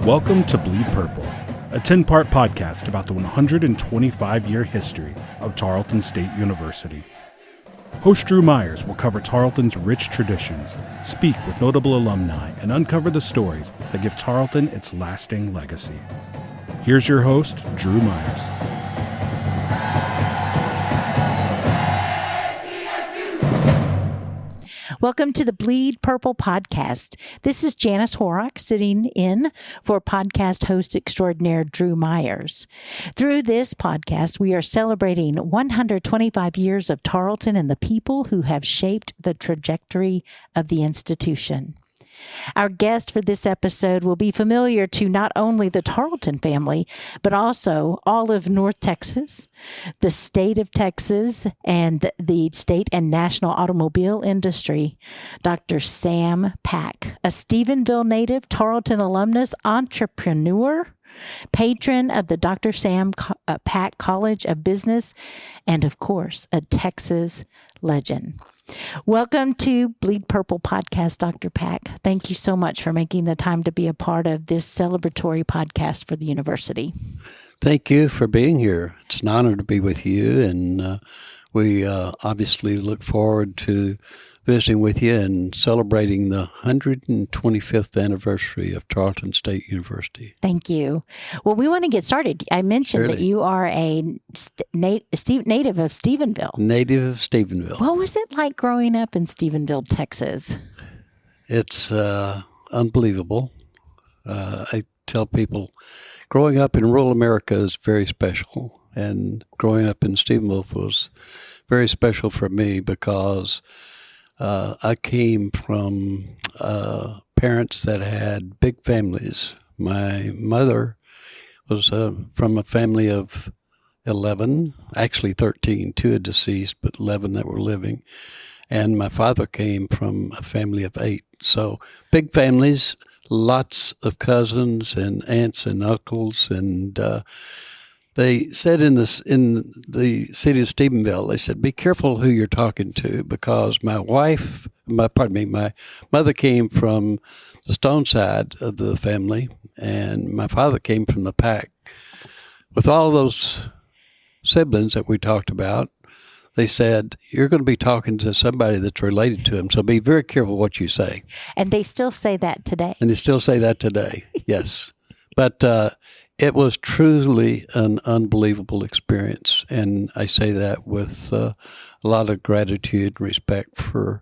Welcome to Bleed Purple, a 10-part podcast about the 125-year history of Tarleton State University. Host Drew Myers will cover Tarleton's rich traditions, speak with notable alumni, and uncover the stories that give Tarleton its lasting legacy. Here's your host, Drew Myers. Welcome to the Bleed Purple podcast. This is Janice Horak sitting in for podcast host extraordinaire Drew Myers. Through this podcast, we are celebrating 125 years of Tarleton and the people who have shaped the trajectory of the institution. Our guest for this episode will be familiar to not only the Tarleton family, but also all of North Texas, the state of Texas, and the state and national automobile industry. Dr. Sam Pack, a Stephenville native, Tarleton alumnus, entrepreneur, patron of the Dr. Sam Pack College of Business, and of course, a Texas legend. Welcome to Bleed Purple podcast, Dr. Pack. Thank you so much for making the time to be a part of this celebratory podcast for the university. Thank you for being here. It's an honor to be with you, and we obviously look forward to visiting with you and celebrating the 125th anniversary of Tarleton State University. Thank you. Well, we want to get started. I mentioned that you are a native of Stephenville. Native of Stephenville. What was it like growing up in Stephenville, Texas? It's unbelievable. I tell people growing up in rural America is very special, and growing up in Stephenville was very special for me because I came from parents that had big families. My mother was from a family of 11, actually 13, 2 are deceased, but 11 that were living. And my father came from a family of 8. So big families, lots of cousins and aunts and uncles, and they said in the city of Stephenville, they said, be careful who you're talking to, because my mother came from the Stone side of the family, and my father came from the Pack. With all those siblings that we talked about, they said, you're going to be talking to somebody that's related to him, so be very careful what you say. And they still say that today. Yes. But it was truly an unbelievable experience, and I say that with a lot of gratitude and respect for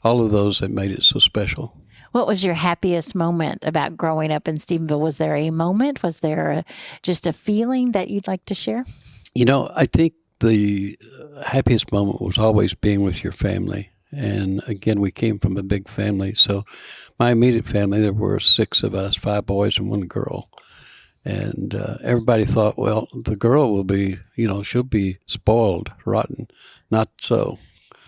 all of those that made it so special. What was your happiest moment about growing up in Stephenville? Was there a moment? Was there just a feeling that you'd like to share? You know, I think the happiest moment was always being with your family. And again, we came from a big family. So my immediate family, there were 6 of us, 5 boys and 1 girl. And everybody thought, well, the girl will be, she'll be spoiled, rotten. Not so.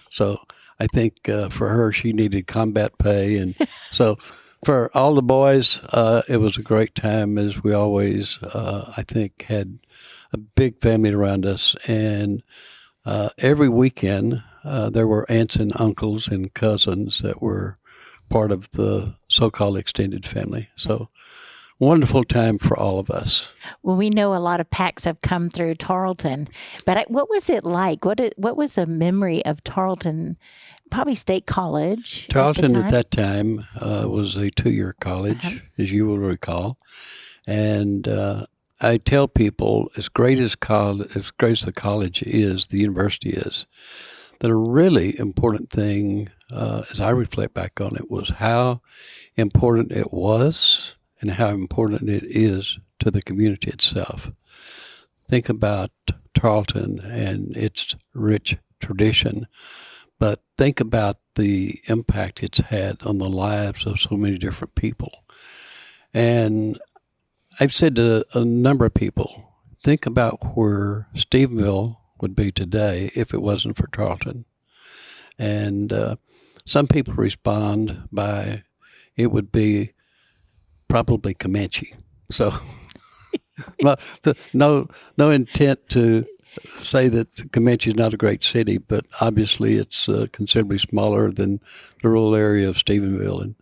So I think for her, she needed combat pay. And so for all the boys, it was a great time, as we always, I think, had a big family around us. And every weekend, there were aunts and uncles and cousins that were part of the so-called extended family. So wonderful time for all of us. Well, we know a lot of Packs have come through Tarleton, but what was it like? What was a memory of Tarleton? Probably State College. Tarleton at that time was a 2-year college, as you will recall. And I tell people, as great as the college is, the university is, the really important thing, as I reflect back on it, was how important it was and how important it is to the community itself. Think about Tarleton and its rich tradition, but think about the impact it's had on the lives of so many different people. And I've said to a number of people, think about where Stephenville would be today if it wasn't for Tarleton. And some people respond by, it would be probably Comanche. So no intent to say that Comanche is not a great city, but obviously it's considerably smaller than the rural area of Stephenville. And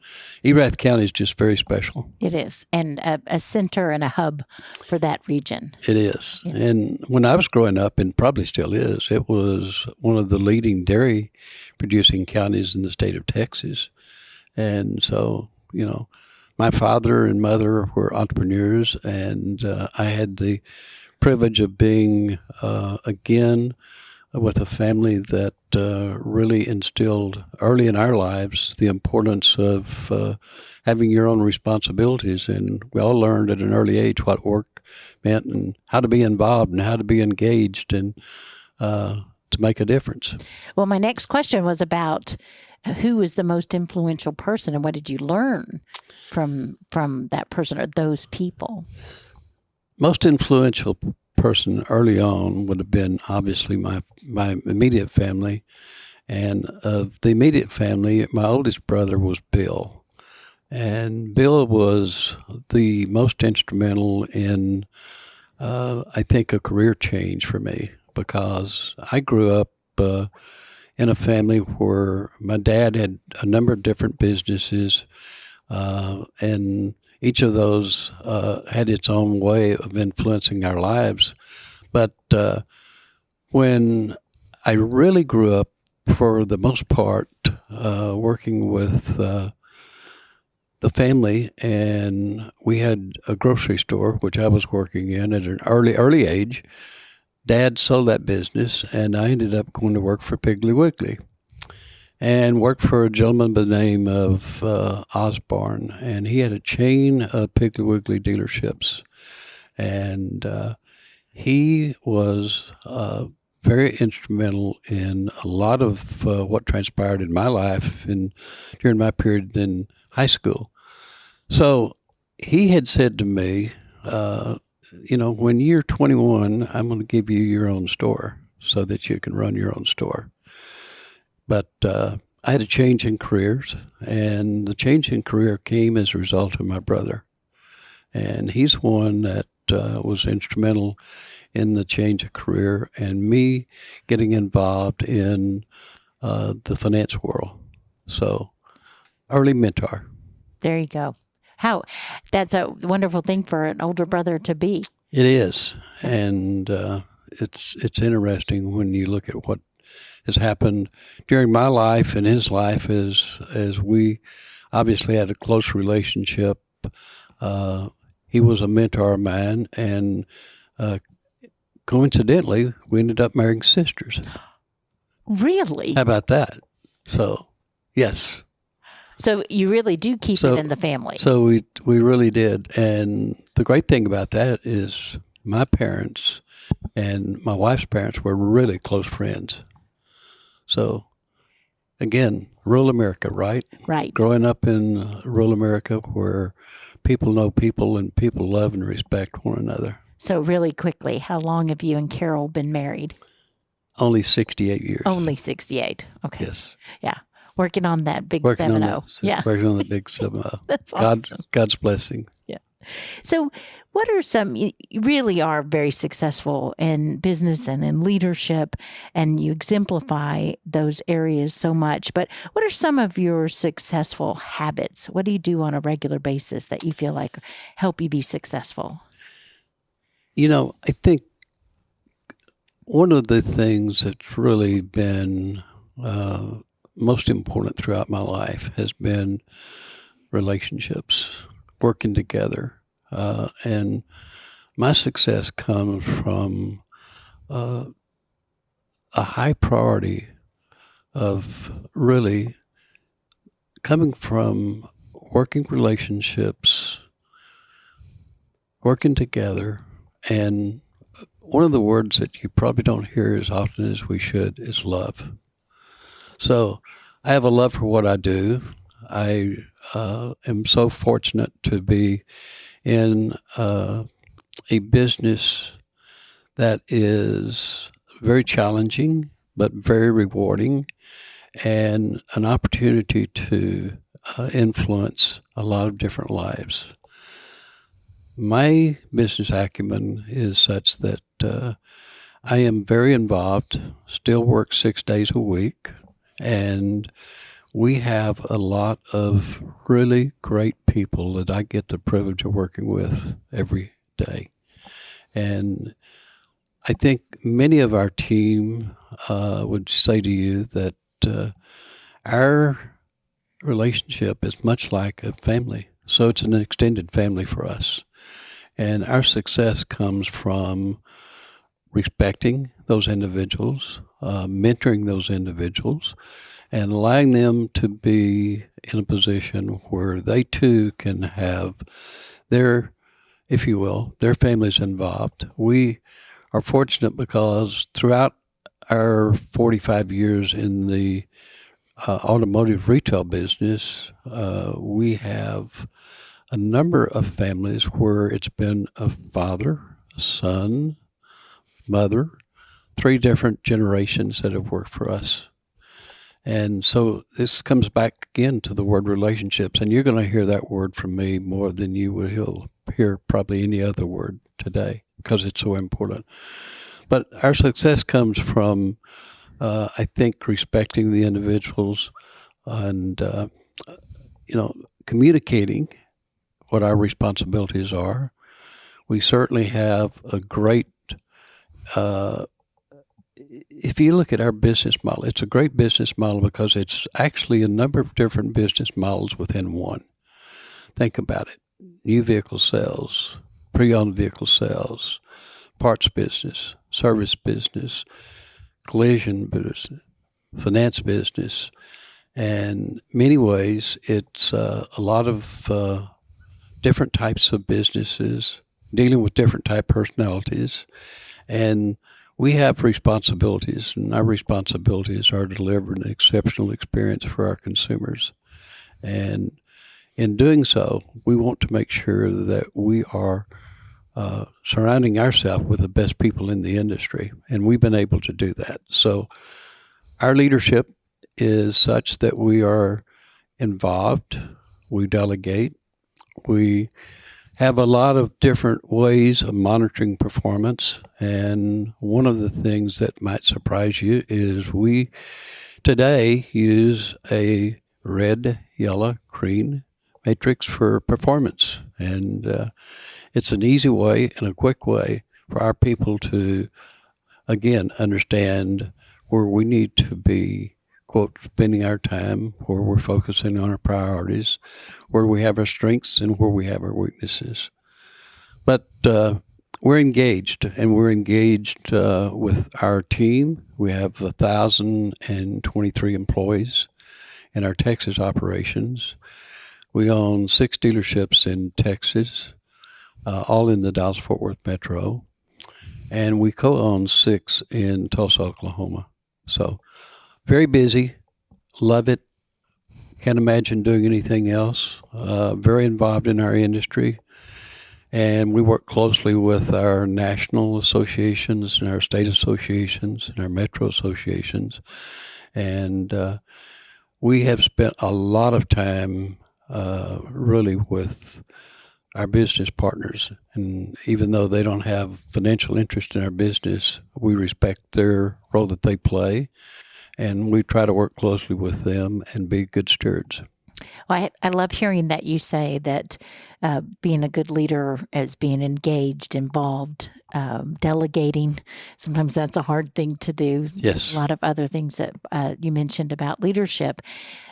Erath County is just very special. It is, and a center and a hub for that region. It is. Yeah. And when I was growing up, and probably still is, it was one of the leading dairy producing counties in the state of Texas. And so, my father and mother were entrepreneurs, and I had the privilege of being, again, with a family that really instilled early in our lives the importance of having your own responsibilities. And we all learned at an early age what work meant and how to be involved and how to be engaged and to make a difference. Well, my next question was about who was the most influential person and what did you learn from that person or those people? Most influential person early on would have been obviously my immediate family. And of the immediate family, my oldest brother was Bill. And Bill was the most instrumental in, I think, a career change for me, because I grew up in a family where my dad had a number of different businesses, and each of those had its own way of influencing our lives. But when I really grew up, for the most part, working with the family, and we had a grocery store, which I was working in at an early age. Dad sold that business, and I ended up going to work for Piggly Wiggly and worked for a gentleman by the name of Osborne, and he had a chain of Piggly Wiggly dealerships. And he was very instrumental in a lot of what transpired in my life during my period in high school. So he had said to me, when you're 21, I'm going to give you your own store so that you can run your own store. But I had a change in careers, and the change in career came as a result of my brother. And he's one that was instrumental in the change of career and me getting involved in the finance world. So, early mentor. There you go. That's a wonderful thing for an older brother to be. It is. And it's interesting when you look at what has happened during my life and his life as we obviously had a close relationship. He was a mentor of mine, and coincidentally, we ended up marrying sisters. Really? How about that? So, yes. So you really do keep it in the family. So we really did. And the great thing about that is my parents and my wife's parents were really close friends. So, again, rural America, right? Right. Growing up in rural America where people know people and people love and respect one another. So really quickly, how long have you and Carol been married? Only 68 years. Only 68. Okay. Yes. Yeah. Working on that big 7-0. Yeah. Working on the big 7-0. That's awesome. God's blessing. Yeah. So what are you really are very successful in business and in leadership, and you exemplify those areas so much. But what are some of your successful habits? What do you do on a regular basis that you feel like help you be successful? I think one of the things that's really been most important throughout my life has been relationships, working together. And my success comes from a high priority of really coming from working relationships, working together. And one of the words that you probably don't hear as often as we should is love. So I have a love for what I do. I am so fortunate to be in a business that is very challenging but very rewarding, and an opportunity to influence a lot of different lives. My business acumen is such that I am very involved, still work 6 days a week, and we have a lot of really great people that I get the privilege of working with every day. And I think many of our team would say to you that our relationship is much like a family. So it's an extended family for us. And our success comes from respecting those individuals, mentoring those individuals, and allowing them to be in a position where they too can have their, if you will, their families involved. We are fortunate because throughout our 45 years in the automotive retail business, we have a number of families where it's been a father, a son, mother, 3 different generations that have worked for us. And so this comes back again to the word relationships, and you're going to hear that word from me more than you would hear probably any other word today because it's so important. But our success comes from, I think, respecting the individuals and, communicating what our responsibilities are. We certainly have a great, if you look at our business model, it's a great business model because it's actually a number of different business models within one. Think about it. New vehicle sales, pre-owned vehicle sales, parts business, service business, collision business, finance business, and many ways it's a lot of different types of businesses dealing with different type personalities, and we have responsibilities, and our responsibilities are to deliver an exceptional experience for our consumers. And in doing so, we want to make sure that we are surrounding ourselves with the best people in the industry, and we've been able to do that. So our leadership is such that we are involved, we delegate, we have a lot of different ways of monitoring performance, and one of the things that might surprise you is we today use a red, yellow, green matrix for performance, and it's an easy way and a quick way for our people to, again, understand where we need to be, quote, spending our time, where we're focusing on our priorities, where we have our strengths and where we have our weaknesses. But we're engaged, and we're engaged with our team. We have 1,023 employees in our Texas operations. We own 6 dealerships in Texas, all in the Dallas-Fort Worth metro, and we co-own 6 in Tulsa, Oklahoma. So very busy, love it, can't imagine doing anything else, very involved in our industry, and we work closely with our national associations and our state associations and our metro associations, and we have spent a lot of time really with our business partners, and even though they don't have financial interest in our business, we respect their role that they play, and we try to work closely with them and be good stewards. Well, I love hearing that you say that being a good leader is being engaged, involved, delegating. Sometimes that's a hard thing to do. Yes. A lot of other things that you mentioned about leadership.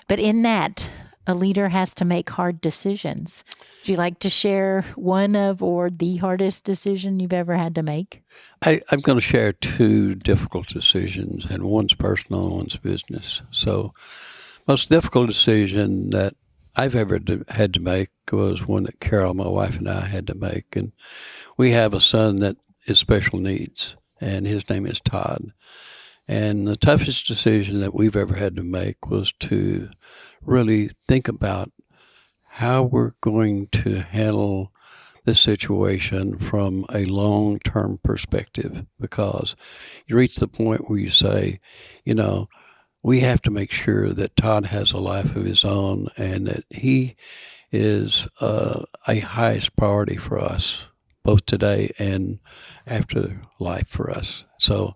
But in that, a leader has to make hard decisions. Would you like to share one of or the hardest decision you've ever had to make? I'm going to share 2 difficult decisions, and one's personal and one's business. So most difficult decision that I've ever had to make was one that Carol, my wife, and I had to make. And we have a son that is special needs, and his name is Todd. And the toughest decision that we've ever had to make was to really think about how we're going to handle this situation from a long-term perspective, because you reach the point where you say, we have to make sure that Todd has a life of his own and that he is a highest priority for us. both today and after life for us. So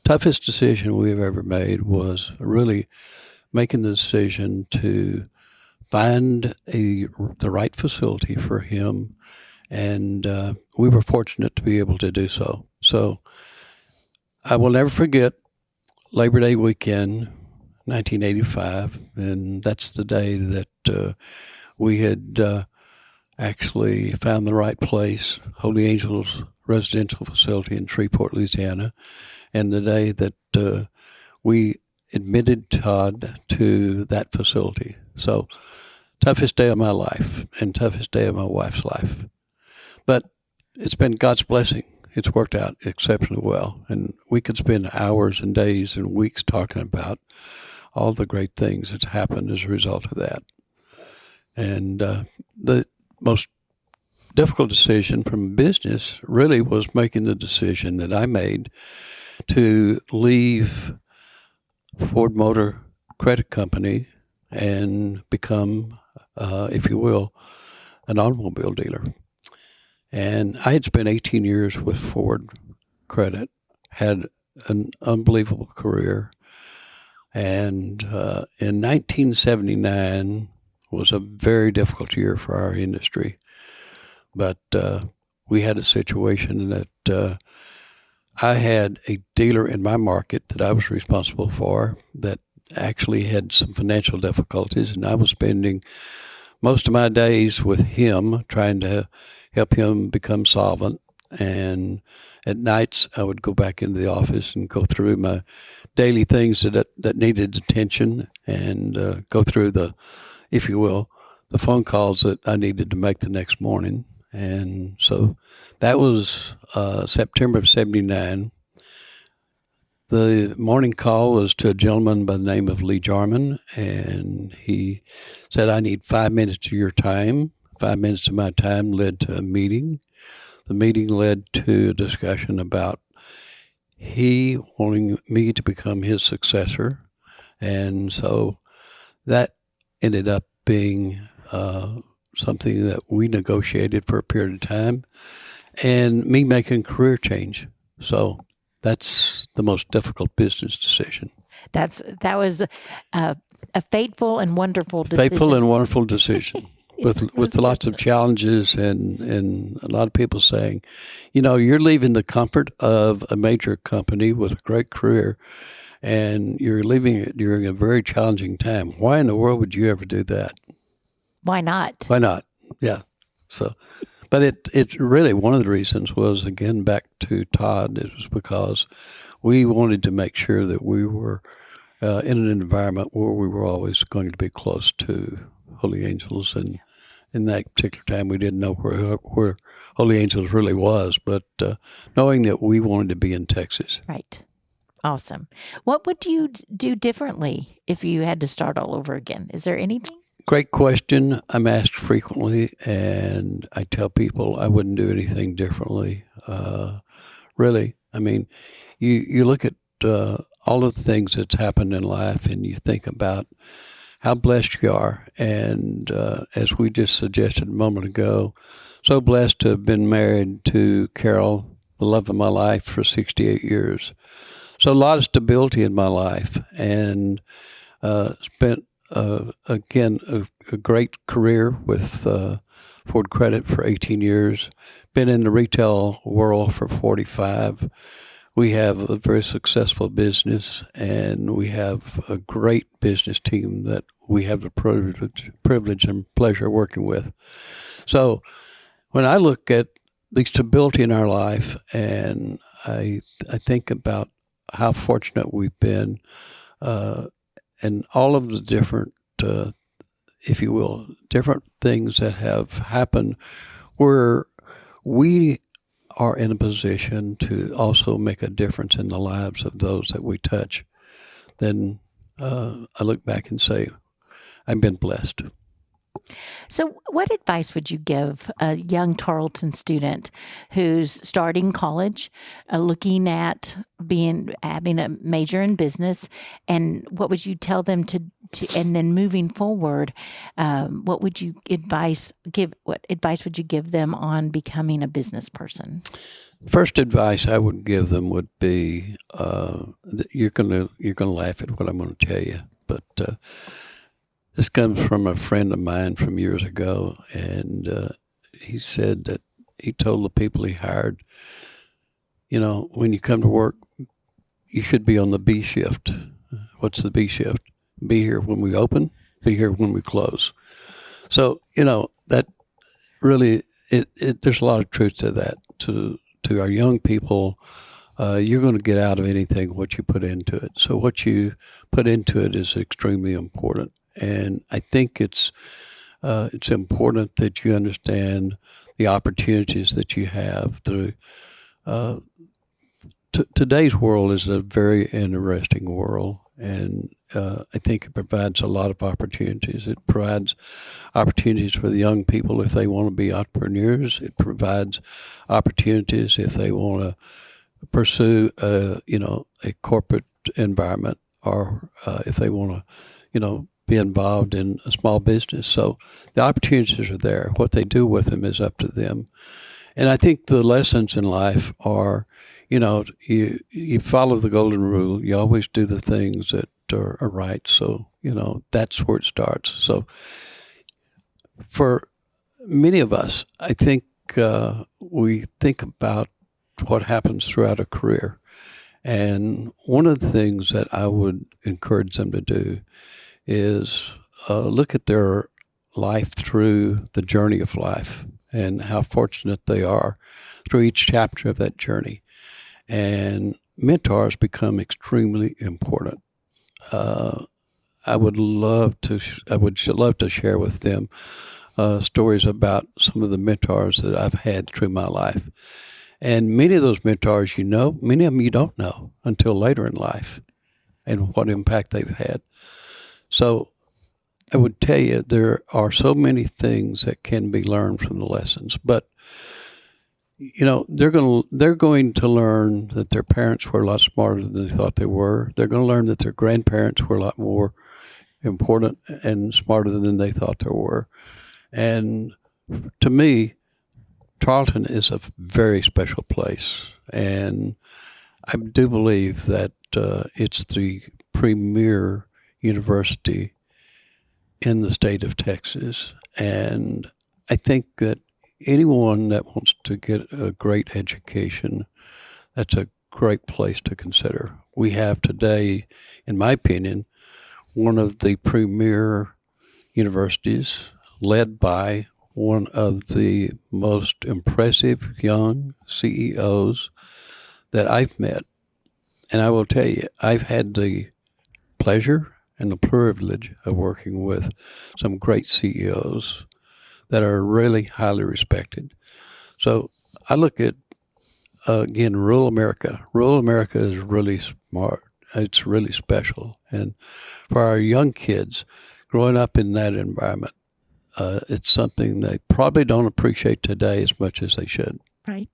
toughest decision we've ever made was really making the decision to find the right facility for him, and we were fortunate to be able to do so. So I will never forget Labor Day weekend, 1985, and that's the day that we had actually found the right place, Holy Angels Residential Facility in Shreveport, Louisiana, and the day that we admitted Todd to that facility. So toughest day of my life and toughest day of my wife's life. But it's been God's blessing. It's worked out exceptionally well. And we could spend hours and days and weeks talking about all the great things that's happened as a result of that. And the most difficult decision from business really was making the decision that I made to leave Ford Motor Credit Company and become, if you will, an automobile dealer. And I had spent 18 years with Ford Credit, had an unbelievable career, and in 1979 was a very difficult year for our industry. But we had a situation that I had a dealer in my market that I was responsible for that actually had some financial difficulties, and I was spending most of my days with him trying to help him become solvent. And at nights, I would go back into the office and go through my daily things that needed attention and go through the, if you will, the phone calls that I needed to make the next morning. And so that was September of 79. The morning call was to a gentleman by the name of Lee Jarman, and he said, I need 5 minutes of your time. 5 minutes of my time led to a meeting. The meeting led to a discussion about he wanting me to become his successor. And so that ended up being something that we negotiated for a period of time, and me making a career change. So that's the most difficult business decision. That was a fateful and wonderful decision. Fateful and wonderful decision. With lots of challenges and a lot of people saying, you're leaving the comfort of a major company with a great career, and you're leaving it during a very challenging time. Why in the world would you ever do that? Why not? Why not? Yeah. So, but it really, one of the reasons was, again, back to Todd, it was because we wanted to make sure that we were in an environment where we were always going to be close to Holy Angels. And in that particular time, we didn't know where Holy Angels really was, but knowing that we wanted to be in Texas. Right. Awesome. What would you do differently if you had to start all over again? Is there anything? Great question. I'm asked frequently, and I tell people I wouldn't do anything differently. Really, I mean, you look at all of the things that's happened in life, and you think about how blessed you are. And as we just suggested a moment ago, so blessed to have been married to Carol, the love of my life, for 68 years. So a lot of stability in my life, and spent again, a great career with Ford Credit for 18 years. Been in the retail world for 45. We have a very successful business, and we have a great business team that we have the privilege and pleasure working with. So when I look at the stability in our life, and I think about how fortunate we've been, and all of the different, if you will, different things that have happened where we are in a position to also make a difference in the lives of those that we touch, then I look back and say, I've been blessed. So, what advice would you give a young Tarleton student who's starting college, looking at having a major in business, and what would you tell them to and then moving forward, what would you give? What advice would you give them on becoming a business person? First advice I would give them would be that you're gonna laugh at what I'm going to tell you, but this comes from a friend of mine from years ago, and he said that he told the people he hired, when you come to work, you should be on the B shift. What's the B shift? Be here when we open, be here when we close. So, that really, there's a lot of truth to that. To our young people, you're going to get out of anything what you put into it. So what you put into it is extremely important. And I think it's important that you understand the opportunities that you have. Today's world is a very interesting world, and I think it provides a lot of opportunities. It provides opportunities for the young people if they want to be entrepreneurs. It provides opportunities if they want to pursue, a corporate environment, or if they want to, be involved in a small business. So the opportunities are there. What they do with them is up to them. And I think the lessons in life are, you follow the golden rule. You always do the things that are right. So, that's where it starts. So for many of us, I think we think about what happens throughout a career. And one of the things that I would encourage them to do is look at their life through the journey of life and how fortunate they are through each chapter of that journey. And mentors become extremely important. I would love to share with them stories about some of the mentors that I've had through my life. And many of those mentors, many of them you don't know until later in life and what impact they've had. So I would tell you there are so many things that can be learned from the lessons, but they're going to learn that their parents were a lot smarter than they thought they were. They're going to learn that their grandparents were a lot more important and smarter than they thought they were. And to me, Tarleton is a very special place, and I do believe that it's the premier university in the state of Texas. And I think that anyone that wants to get a great education, that's a great place to consider. We have today, in my opinion, one of the premier universities led by one of the most impressive young CEOs that I've met. And I will tell you, I've had the pleasure and the privilege of working with some great CEOs that are really highly respected. So I look at, again, rural America. Rural America is really smart. It's really special. And for our young kids growing up in that environment, it's something they probably don't appreciate today as much as they should. Right.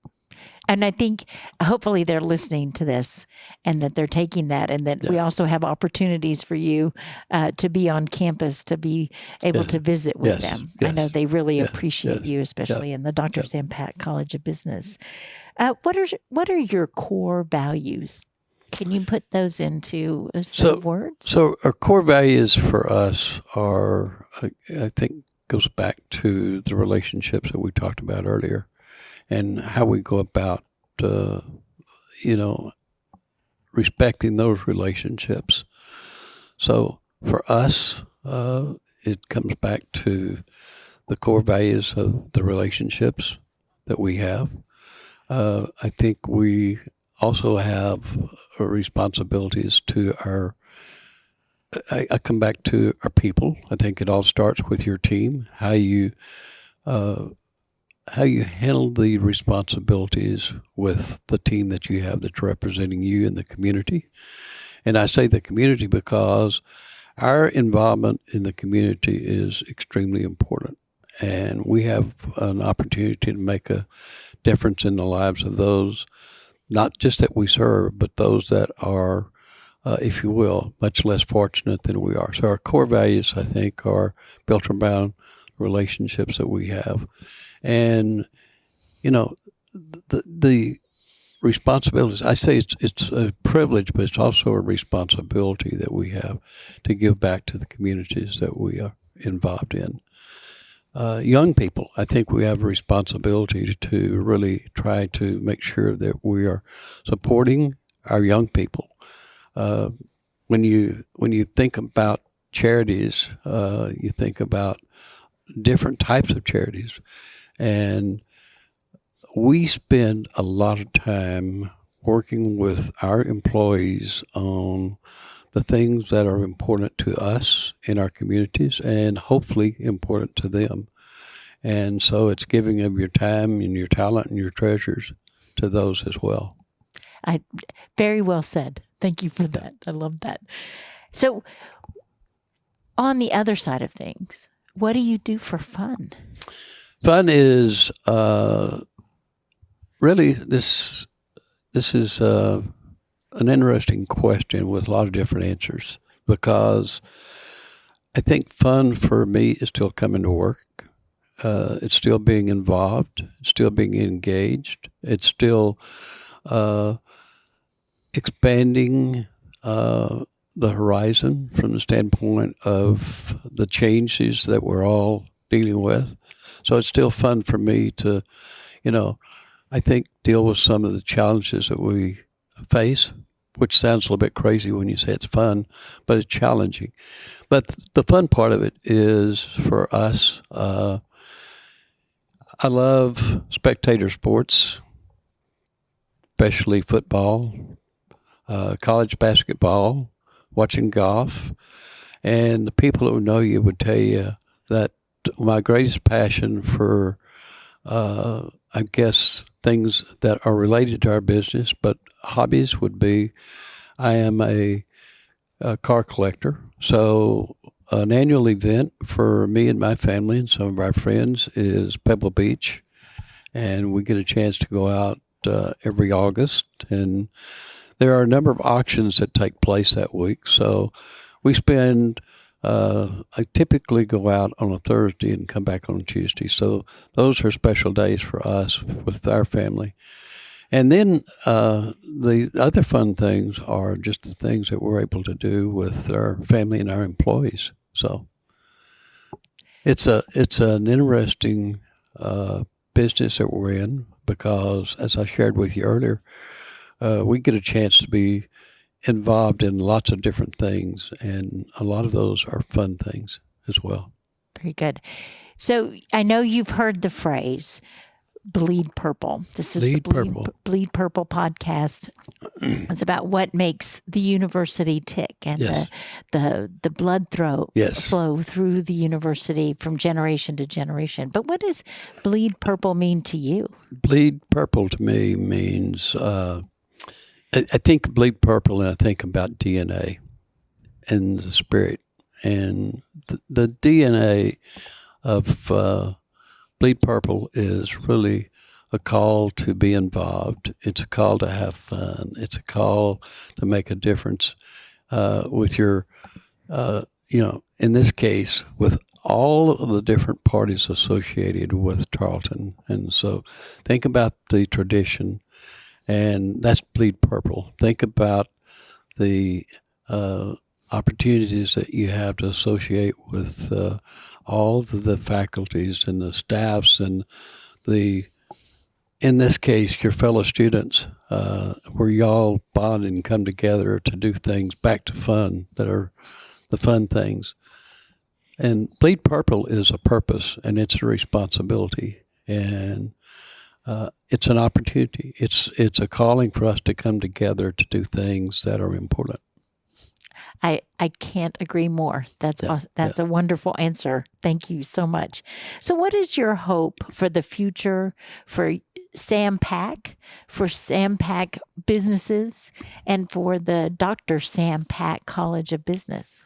And I think hopefully they're listening to this and that they're taking that, and that we also have opportunities for you to be on campus, to be able to visit with them. I know they really appreciate you, especially in the Dr. Sam Pat College of Business. What are your core values? Can you put those into some words? So our core values for us are, I think, goes back to the relationships that we talked about earlier, and how we go about, respecting those relationships. So for us, it comes back to the core values of the relationships that we have. I think we also have responsibilities to I come back to our people. I think it all starts with your team, how you handle the responsibilities with the team that you have that's representing you in the community. And I say the community because our involvement in the community is extremely important, and we have an opportunity to make a difference in the lives of those, not just that we serve, but those that are, if you will, much less fortunate than we are. So our core values, I think, are built around relationships that we have. And, the responsibilities, I say it's a privilege, but it's also a responsibility that we have to give back to the communities that we are involved in. Young people, I think we have a responsibility to really try to make sure that we are supporting our young people. When you think about charities, you think about different types of charities, and we spend a lot of time working with our employees on the things that are important to us in our communities and hopefully important to them. And so it's giving of your time and your talent and your treasures to those as well. Very well said. Thank you for that. I love that. So on the other side of things, what do you do for fun? Fun is really this is an interesting question with a lot of different answers, because I think fun for me is still coming to work. It's still being involved. It's still being engaged. It's still expanding the horizon from the standpoint of the changes that we're all dealing with. So it's still fun for me to, I think, deal with some of the challenges that we face, which sounds a little bit crazy when you say it's fun, but it's challenging. But the fun part of it is for us, I love spectator sports, especially football, college basketball, watching golf. And the people that would know you would tell you that my greatest passion for, I guess, things that are related to our business, but hobbies would be, I am a car collector. So an annual event for me and my family and some of our friends is Pebble Beach. And we get a chance to go out every August. And there are a number of auctions that take place that week. So we spend, I typically go out on a Thursday and come back on a Tuesday. So those are special days for us with our family. And then the other fun things are just the things that we're able to do with our family and our employees. So it's an interesting business that we're in, because, as I shared with you earlier, we get a chance to be involved in lots of different things, and a lot of those are fun things as well. Very good. So I know you've heard the phrase Bleed Purple. This is the Bleed Purple podcast. It's about what makes the university tick and Yes. the blood Yes. flow through the university from generation to generation. But what does Bleed Purple mean to you? Bleed Purple to me means, I think Bleed Purple and I think about DNA and the spirit. And the DNA of Bleed Purple is really a call to be involved. It's a call to have fun. It's a call to make a difference with your, in this case, with all of the different parties associated with Tarleton. And so think about the tradition, and that's Bleed Purple. Think about the opportunities that you have to associate with all of the faculties and the staffs and in this case, your fellow students, where y'all bond and come together to do things back to fun that are the fun things. And Bleed Purple is a purpose, and it's a responsibility, and it's an opportunity. It's a calling for us to come together to do things that are important. I can't agree more. That's a wonderful answer. Thank you so much. So what is your hope for the future for SAMPAC, for SAMPAC businesses, and for the Dr. SAMPAC College of Business?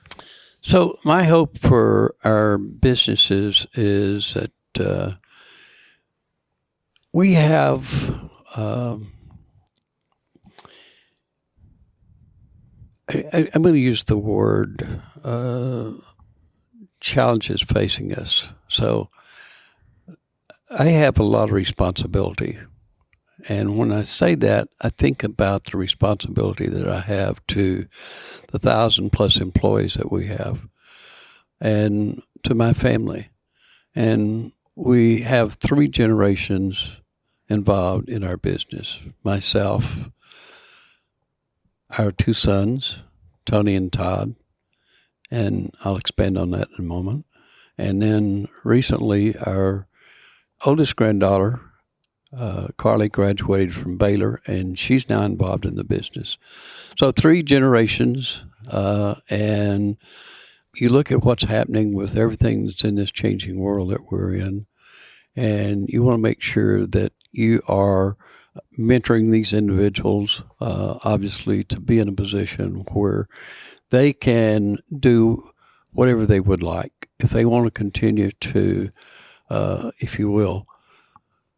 So my hope for our businesses is that we have I'm going to use the word challenges facing us. So I have a lot of responsibility. And when I say that, I think about the responsibility that I have to the 1,000+ employees that we have and to my family. And we have 3 generations involved in our business. Myself, our 2 sons, Tony and Todd, and I'll expand on that in a moment. And then recently, our oldest granddaughter, Carly, graduated from Baylor, and she's now involved in the business. So 3 generations, and you look at what's happening with everything that's in this changing world that we're in, and you want to make sure that you are mentoring these individuals, obviously, to be in a position where they can do whatever they would like. If they want to continue to, if you will,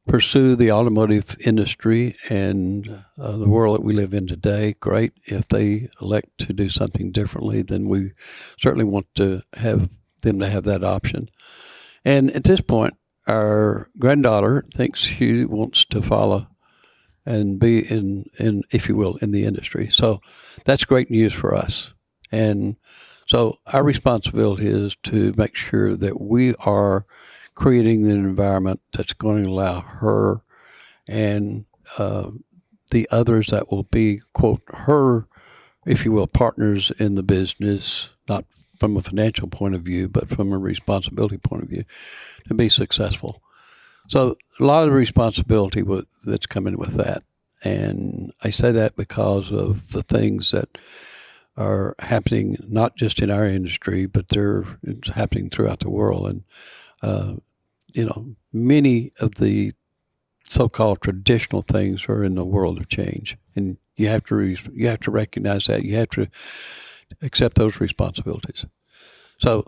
pursue the automotive industry and the world that we live in today, great. If they elect to do something differently, then we certainly want to have them to have that option. And at this point, our granddaughter thinks she wants to follow and be in, if you will, in the industry. So that's great news for us. And so our responsibility is to make sure that we are creating an environment that's going to allow her and the others that will be, quote, her, if you will, partners in the business, not from a financial point of view, but from a responsibility point of view, to be successful. So a lot of responsibility that's coming with that. And I say that because of the things that are happening, not just in our industry, but it's happening throughout the world. And many of the so-called traditional things are in the world of change, and you have to recognize that. You have to accept those responsibilities. So,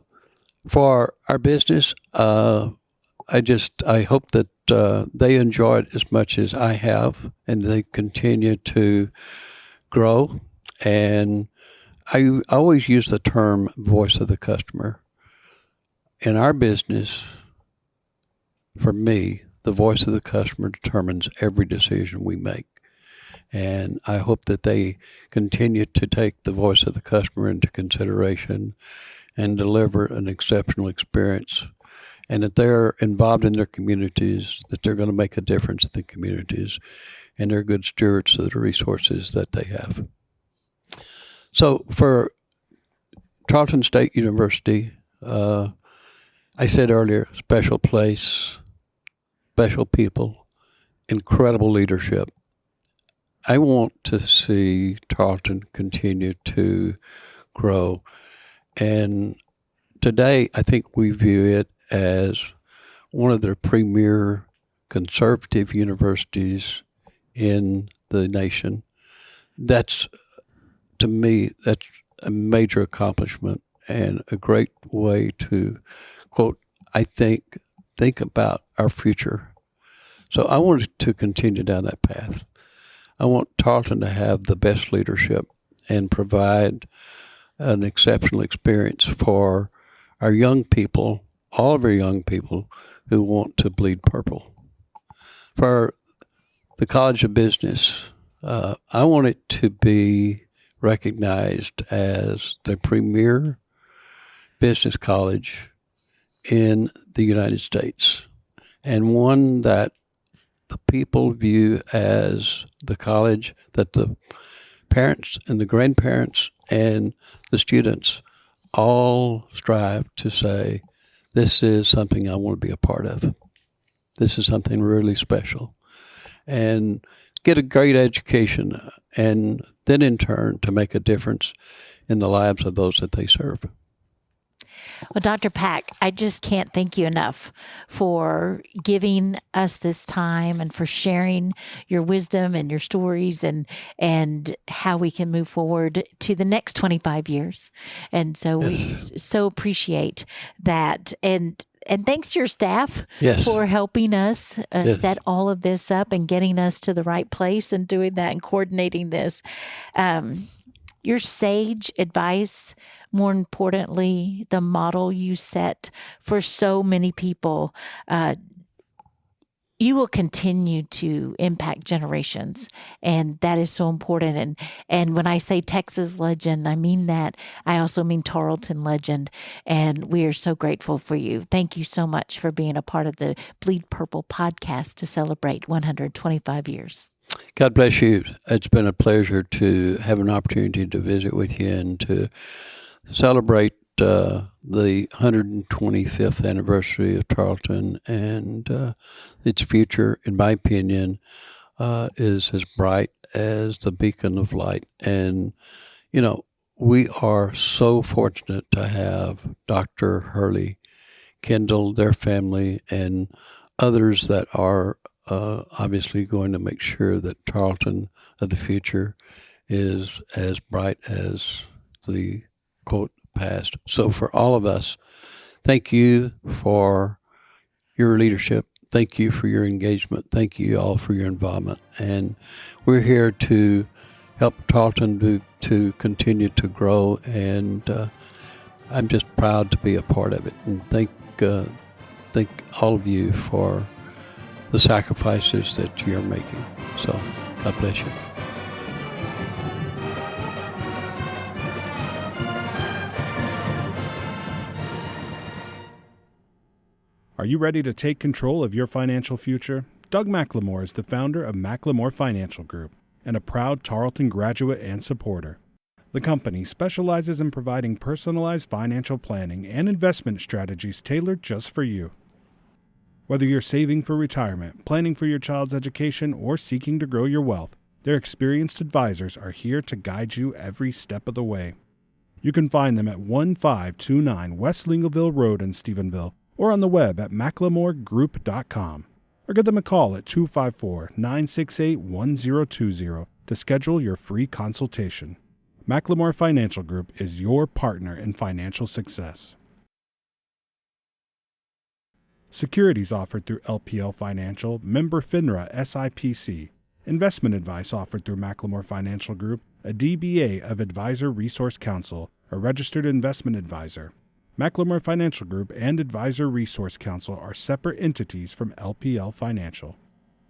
for our business, I hope that they enjoy it as much as I have, and they continue to grow. And I always use the term voice of the customer. In our business, for me, the voice of the customer determines every decision we make. And I hope that they continue to take the voice of the customer into consideration and deliver an exceptional experience, and that they're involved in their communities, that they're going to make a difference in the communities, and they're good stewards of the resources that they have. So for Tarleton State University, I said earlier, special place, special people, incredible leadership. I want to see Tarleton continue to grow. And today, I think we view it as one of the premier conservative universities in the nation. That's, to me, that's a major accomplishment and a great way to, quote, I think about our future. So I want to continue down that path. I want Tarleton to have the best leadership and provide an exceptional experience for our young people, all of our young people who want to bleed purple. For the College of Business, I want it to be recognized as the premier business college in the United States, and one that the people view as the college that the parents and the grandparents and the students all strive to say, this is something I want to be a part of. This is something really special. And get a great education, and then in turn to make a difference in the lives of those that they serve. Well, Dr. Pack, I just can't thank you enough for giving us this time and for sharing your wisdom and your stories and how we can move forward to the next 25 years. And so we so appreciate that. And thanks to your staff for helping us set all of this up and getting us to the right place and doing that and coordinating this. Your sage advice, more importantly, the model you set for so many people, you will continue to impact generations. And that is so important. And when I say Texas legend, I mean that. I also mean Tarleton legend. And we are so grateful for you. Thank you so much for being a part of the Bleed Purple podcast to celebrate 125 years. God bless you. It's been a pleasure to have an opportunity to visit with you and to celebrate the 125th anniversary of Tarleton, and its future, in my opinion, is as bright as the beacon of light. And, you know, we are so fortunate to have Dr. Hurley, Kendall, their family, and others that are obviously going to make sure that Tarleton of the future is as bright as the quote past. So for all of us, thank you for your leadership. Thank you for your engagement. Thank you all for your involvement. And we're here to help Tarleton to continue to grow. And I'm just proud to be a part of it. And thank all of you for the sacrifices that you're making. So God bless you. Are you ready to take control of your financial future? Doug McLemore is the founder of McLemore Financial Group and a proud Tarleton graduate and supporter. The company specializes in providing personalized financial planning and investment strategies tailored just for you. Whether you're saving for retirement, planning for your child's education, or seeking to grow your wealth, their experienced advisors are here to guide you every step of the way. You can find them at 1529 West Lingleville Road in Stephenville, or on the web at mclemoregroup.com, or give them a call at 254-968-1020 to schedule your free consultation. McLemore Financial Group is your partner in financial success. Securities offered through LPL Financial, member FINRA SIPC. Investment advice offered through McLemore Financial Group, a DBA of Advisor Resource Council, a registered investment advisor. McLemore Financial Group and Advisor Resource Council are separate entities from LPL Financial.